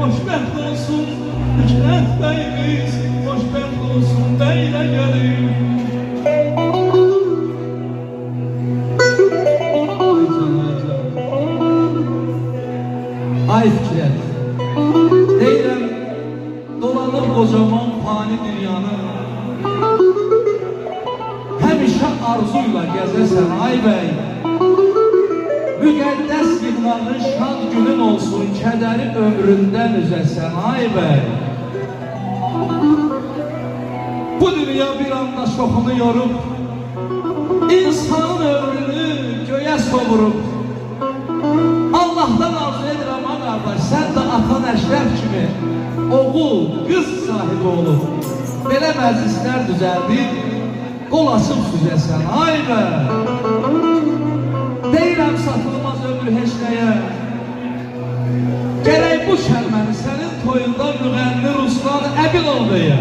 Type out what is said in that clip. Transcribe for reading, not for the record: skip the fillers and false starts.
xoşbəxt olsun, Fikrət bəyimiz, xoşbəxt olsun, bəylə gəlin. Ay Fikrət, deyirəm, dolanır kocaman fani dünyanı, həmişə arzuyla gəzəsən ay bəy. Müqəddəs yığmağın şad günün olsun, kədəri ömründən üzəsən ay bəy. Bu dünya bir anda şoxunu yorub, insanın ömrünü göyə soğurub. Allah'tan arzu edirəm ha qardaş, sən də atan əşrəf kimi oğul, qız sahibi olub, belə məclislər düzəldib, qol açıb süzəsən ay bəy. Deyirəm satılmaz ömür heç nəyə, gərək bu kəlməni sənin toyunda müğənni Ruslan Əbilov deyə.